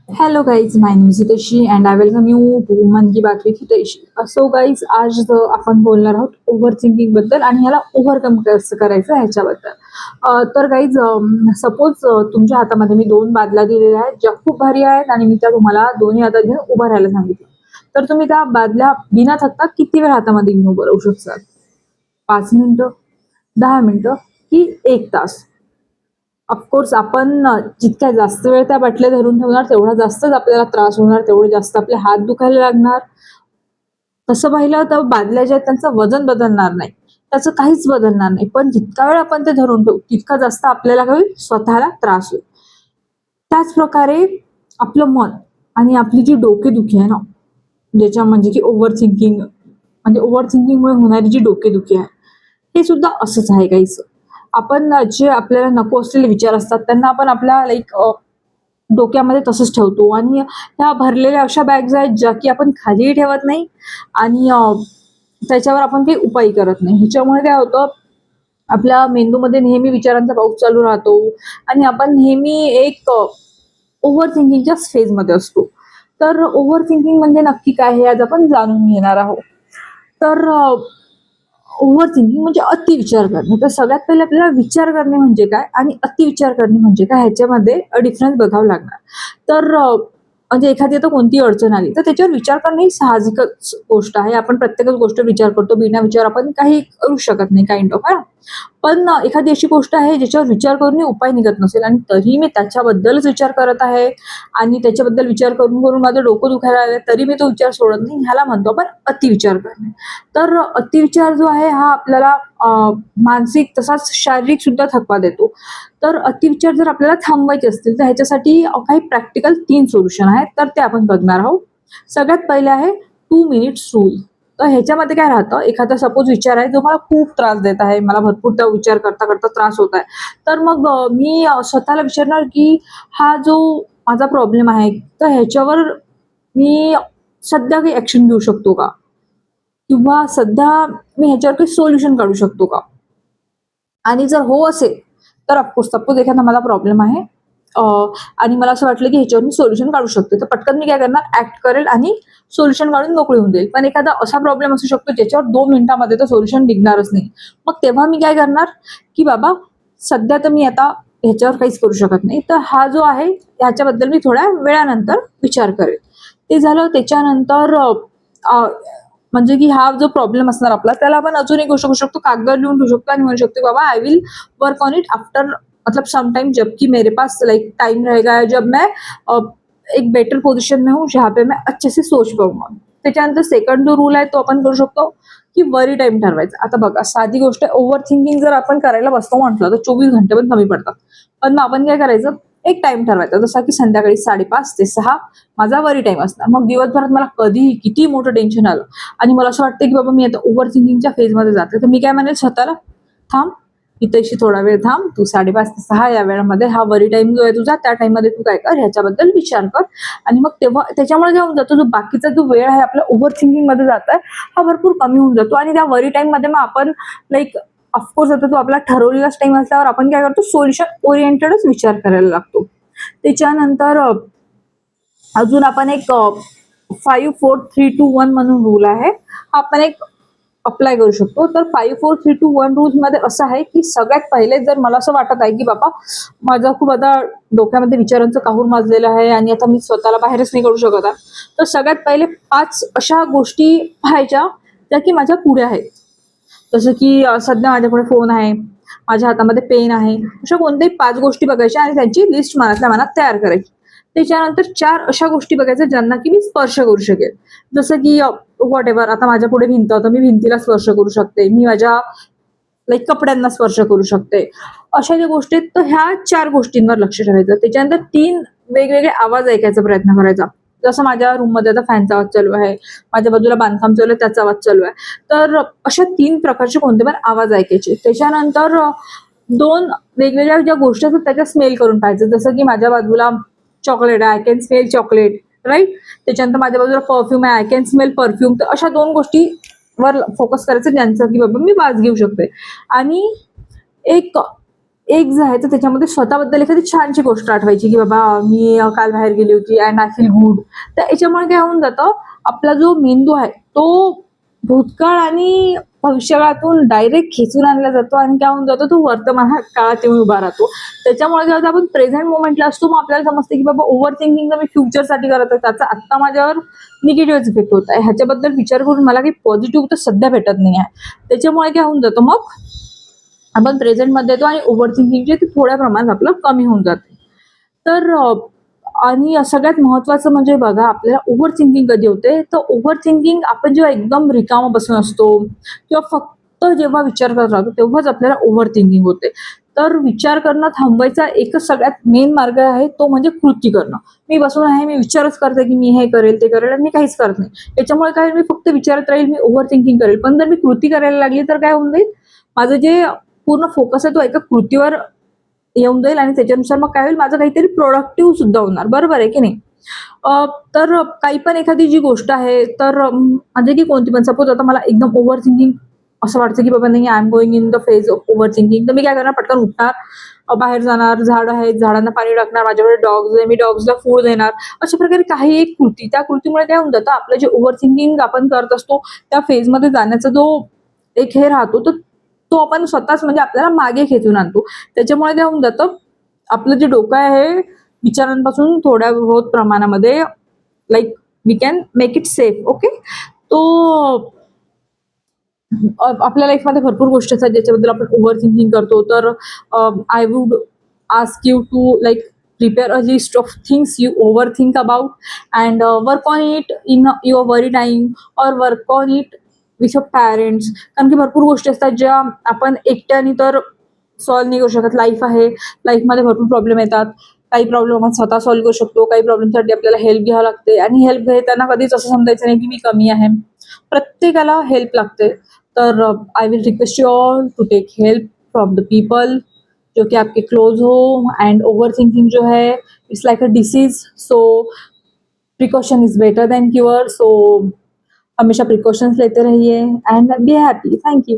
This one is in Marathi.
Hello guys, my name is Hiteshi and I welcome you to मन की बात विथ हितेशी. सो गाईज आज आपण बोलणार आहोत ओव्हर थिंकिंग बद्दल आणि ह्याला ओव्हरकम कसं करायचं ह्याच्याबद्दल. तर गाईज सपोज तुमच्या हातामध्ये मी दोन बादल्या दिलेल्या आहेत ज्या खूप भारी आहेत आणि मी त्या तुम्हाला दोन्ही हातात घेऊन उभं राहायला सांगितलं. तर तुम्ही त्या बादल्या बिना थकता किती वेळ हातामध्ये घेऊन उभं राहू शकता? 5 मिनिटं, 10 मिनिटं की 1 तास? ऑफकोर्स आपण जितक्या जास्त वेळ त्या बाटल्या धरून ठेवणार तेवढा जास्तच आपल्याला त्रास होणार, तेवढे जास्त आपले हात दुखायला लागणार. तसं पाहिलं तर बादल्या ज्या आहेत त्यांचं वजन बदलणार नाही, त्याचं काहीच बदलणार नाही. पण जितका वेळ आपण ते धरून ठेवू तितका जास्त आपल्याला होईल, स्वतःला त्रास होईल. त्याच प्रकारे आपलं मन आणि आपली जी डोकेदुखी आहे ना, ज्याच्या म्हणजे की ओव्हर थिंकिंगमुळे होणारी जी डोकेदुखी आहे, हे सुद्धा असंच आहे काहीच. आपण जे आपल्याला नको असलेले विचार असतात त्यांना आपण आपल्या डोक्यामध्ये तसंच ठेवतो आणि ह्या भरलेल्या अशा बॅग्स आहेत ज्या की आपण खालीही ठेवत नाही आणि त्याच्यावर आपण काही उपाय करत नाही. ह्याच्यामुळे काय होतं, आपल्या मेंदूमध्ये नेहमी विचारांचा पाऊस चालू राहतो आणि आपण नेहमी एक ओव्हर थिंकिंगच्या फेजमध्ये असतो. तर ओव्हर थिंकिंग म्हणजे नक्की काय हे आज आपण जाणून घेणार आहोत. तर ओव्हर थिंकिंग म्हणजे अति विचार करणे. तर सगळ्यात पहिले आपल्याला विचार करणे म्हणजे काय आणि अति विचार करणे म्हणजे काय ह्याच्यामध्ये डिफरन्स बघावं लागणार. तर म्हणजे एखादी आता कोणती अडचण आली तर त्याच्यावर विचार करणं ही साहजिकच गोष्ट आहे. आपण प्रत्येकच गोष्ट विचार करतो. बिना विचार आपण काही करू शकत नाही, काइंड ऑफ. पण एखादी अशी गोष्ट आहे ज्याच्यावर विचार करून उपाय निघत नसेल आणि तरी मी त्याच्याबद्दलच विचार करत आहे आणि त्याच्याबद्दल विचार करून करून माझं डोकं दुखायला लागलं तरी मी तो विचार सोडत नाही, ह्याला म्हणतो आपण अतिविचार करणे. तर अतिविचार जो आहे हा आपल्याला मानसिक तसाच शारीरिक सुद्धा थकवा देतो. तर अतिविचार जर आपल्याला थांबवायचे असतील तर ह्याच्यासाठी काही प्रॅक्टिकल 3 सोल्युशन आहेत, तर ते आपण बघणार आहोत. सगळ्यात पहिले आहे 2 मिनिट्स रूल. तर ह्याच्यामध्ये काय राहतं, एखादा सपोज विचार आहे जो मला खूप त्रास देत आहे, मला भरपूर त्या विचार करता करता त्रास होत आहे. तर मग मी स्वतःला विचारणार की हा जो माझा प्रॉब्लेम आहे तर ह्याच्यावर मी सध्या काही ऍक्शन घेऊ शकतो का, किंवा सध्या मी ह्याच्यावर काही सोल्युशन काढू शकतो का. आणि जर हो असेल तर ऑफकोर्स सपोज एखादा मला प्रॉब्लेम आहे आणि मला असं वाटलं की ह्याच्यावर मी सोल्युशन काढू शकते, तर पटकन मी काय करणार, ऍक्ट करेल आणि सोल्युशन काढून मोकळी होऊन जाईल. पण एखादा असा प्रॉब्लेम असू शकतो ज्याच्यावर 2 मिनिटामध्ये तर सोल्युशन निघणारच नाही. मग तेव्हा मी काय करणार की बाबा सध्या तर मी आता ह्याच्यावर काहीच करू शकत नाही, तर हा जो आहे ह्याच्याबद्दल मी थोड्या वेळानंतर विचार करेल. ते झालं. त्याच्यानंतर म्हणजे की हा जो प्रॉब्लेम असणार आपला त्याला आपण अजून एक गोष्ट करू शकतो, कागदावर लिहून ठेवू शकतो आणि म्हणू शकतो बाबा I will work on it after, मतलब सम टाइम जबकि मेरे पास लाइक टाइम रहेगा, जब मैं एक बेटर पोजिशन में हूँ जहाँ पे मैं अच्छे से सोच पाऊंगा. त्याच्यानंतर सेकंड जो रूल आहे तो आपण करू शकतो की वरी टाइम ठरवायचा. आता बघा साधी गोष्ट आहे, ओव्हर थिंकिंग जर आपण करायला बसतो म्हटलं तर 24 घंटे पण कमी पडतात. पण मग आपण काय करायचं, एक टाइम ठरवायचा, जसा की संध्याकाळी 5:30 ते 6 माझा वरी टाइम असणार. मग दिवसभरात मला कधीही किती मोठं टेन्शन आलं आणि मला असं वाटतं की बाबा मी आता ओव्हर थिंकिंगच्या फेजमध्ये जाते, तर मी काय म्हणेल स्वतःला, थांब इथेशी थोडा वेळ थांब, तू 5:30 ते 6 या वेळामध्ये हा वरी टाइम जो आहे तुझा, त्या टाइममध्ये तू काय कर, ह्याच्याबद्दल विचार कर. आणि मग तेव्हा त्याच्यामुळे काय होऊन जातो, जो बाकीचा जो वेळ आहे आपला ओव्हर थिंकिंग मध्ये जात आहे हा भरपूर कमी होऊन जातो. आणि त्या वरी टाइम मध्ये मग आपण लाईक ऑफकोर्स आता तो आपला ठरवलेलाच टाइम असल्यावर आपण काय करतो, सोल्युशन ओरिएंटेडच विचार करायला लागतो. त्याच्यानंतर अजून आपण एक 5 4 3 2 1 म्हणून रूल आहे, हा आपण एक अप्लाय करू शकतो. तर 5 4 3 2 1 रूल्स मध्ये असं आहे की सगळ्यात पहिले जर मला असं वाटत आहे की बाबा माझा खूप आता डोक्यामध्ये विचारांचं काहूर माजलेलं आहे आणि आता मी स्वतःला बाहेरच नाही काढू शकत आहे, तर सगळ्यात पहिले 5 अशा गोष्टी पाहायच्या ज्या की माझ्या पुढे आहेत. जसं की सध्या माझ्यापुढे फोन आहे, माझ्या हातामध्ये पेन आहे, अशा कोणत्याही 5 गोष्टी बघायच्या आणि त्यांची लिस्ट मनातल्या मनात तयार करायची. त्याच्यानंतर 4 अशा गोष्टी बघायच्या ज्यांना की मी स्पर्श करू शकेल. जसं की व्हॉट एव्हर, आता माझ्या पुढे भिंत तर मी भिंतीला स्पर्श करू शकते, मी माझ्या कपड्यांना स्पर्श करू शकते. अशा ज्या गोष्टी आहेत, तर ह्या 4 गोष्टींवर लक्ष ठेवायचं. त्याच्यानंतर 3 वेगवेगळे आवाज ऐकायचा प्रयत्न करायचा. जसं माझ्या रूममध्ये आता फॅनचा आवाज चालू आहे, माझ्या बाजूला बांधकाम चालू आहे त्याचा आवाज चालू आहे. तर अशा 3 प्रकारचे कोणते पण आवाज ऐकायचे. त्याच्यानंतर 2 वेगवेगळ्या ज्या गोष्टी असतात त्याच्या स्मेल करून पाहायचं. जसं की माझ्या बाजूला चॉकलेट आहे, I can smell chocolate, right. त्याच्यानंतर माझ्या बाजूला परफ्यूम आहे, आय कॅन स्मेल परफ्यूम. तर अशा 2 गोष्टीवर फोकस करायचं ज्यांचं की बाबा मी वाज घेऊ शकते. आणि एक एक जे आहे तर त्याच्यामध्ये स्वतःबद्दल एखादी छानशी गोष्ट आठवायची की बाबा मी काल बाहेर गेली होती अँड आय फील गुड. तर याच्यामुळे काय होऊन जातं, आपला जो मेंदू आहे तो भूतकाळ आणि भविष्यकाळातून डायरेक्ट खेचून आणला जातो आणि काय होऊन जातो, तो वर्तमान काळात येऊन उभा राहतो. त्याच्यामुळे जेव्हा आपण प्रेझेंट मोमेंटला असतो, मग आपल्याला समजते की बाबा ओव्हर थिंकिंग मी फ्युचरसाठी करत आहे, त्याचा आत्ता माझ्यावर निगेटिव्ह इफेक्ट होत आहे. ह्याच्याबद्दल विचार करून मला काही पॉझिटिव्ह तर सध्या भेटत नाही आहे. त्याच्यामुळे काय होऊन जातं, मग आपण प्रेझेंटमध्ये येतो आणि ओव्हर थिंकिंग जे ते थोड्या प्रमाणात आपलं कमी होऊन जाते. तर आणि सगळ्यात महत्त्वाचं म्हणजे बघा, आपल्याला ओव्हर थिंकिंग कधी होते, तर ओव्हर थिंकिंग आपण जेव्हा एकदम रिकामा बसून असतो किंवा फक्त जेव्हा विचार करत राहतो, तेव्हाच आपल्याला ओव्हर थिंकिंग होते. तर विचार करणं थांबवायचा एकच सगळ्यात मेन मार्ग आहे, तो म्हणजे कृती करणं. मी बसून आहे, मी विचारच करते की मी हे करेल, ते करेल आणि मी काहीच करत नाही. याच्यामुळे काय, मी फक्त विचारत राहील, मी ओव्हर थिंकिंग करेल. पण जर मी कृती करायला लागली तर काय होऊन जाईल, माझं जे पूर्ण फोकस आहे तो एका कृतीवर येऊन जाईल आणि त्याच्यानुसार मग काय होईल, माझं काहीतरी प्रोडक्टिव्ह सुद्धा होणार. बरोबर आहे की नाही? तर काही पण एखादी जी गोष्ट आहे, तर म्हणजे की कोणती पण, सपोज आता मला एकदम ओव्हर थिंकिंग असं वाटतं की बाबा नाही, I am going in the phase of over thinking. तर मी काय करणार, पटकन उठणार, बाहेर जाणार, झाडं आहेत, झाडांना पाणी टाकणार, माझ्याकडे डॉग्स आहे, मी डॉग्सला फूड देणार. अशा प्रकारे काही एक कृती, त्या कृतीमुळे काय होऊन जातं, आपलं जे ओव्हर थिंकिंग आपण करत असतो त्या फेजमध्ये जाण्याचा जो एक हे राहतो, तर तो आपण स्वतःच म्हणजे आपल्याला मागे खेचून आणतो. त्याच्यामुळे काय होऊन जातं, आपलं जे डोकं आहे विचारांपासून थोड्या बहुत प्रमाणामध्ये, like we can make it safe. Okay. तो आपल्या लाईफमध्ये भरपूर गोष्टी असतात ज्याच्याबद्दल आपण ओव्हर थिंकिंग करतो. तर I would ask you to like prepare a list of things you over think about and work on it in your worry time or work on it with your parents. कारण की भरपूर गोष्टी असतात ज्या आपण एकट्याने तर सॉल्व्ह नाही करू शकत. लाईफ आहे, लाईफमध्ये भरपूर प्रॉब्लेम येतात. काही प्रॉब्लेम आपण स्वतः सॉल्व्ह करू शकतो, काही प्रॉब्लेमसाठी आपल्याला हेल्प घ्यावं लागते आणि हेल्प घेताना कधीच असं समजायचं नाही की मी कमी आहे. प्रत्येकाला हेल्प लागते. तर I will request you all to take help from the people जो कि आपके क्लोज हो. एंड ओवर थिंकिंग जो है it's like a disease, so precaution is better than cure. So हमेशा प्रिकॉशंस लेते रहिए end be happy. Thank you.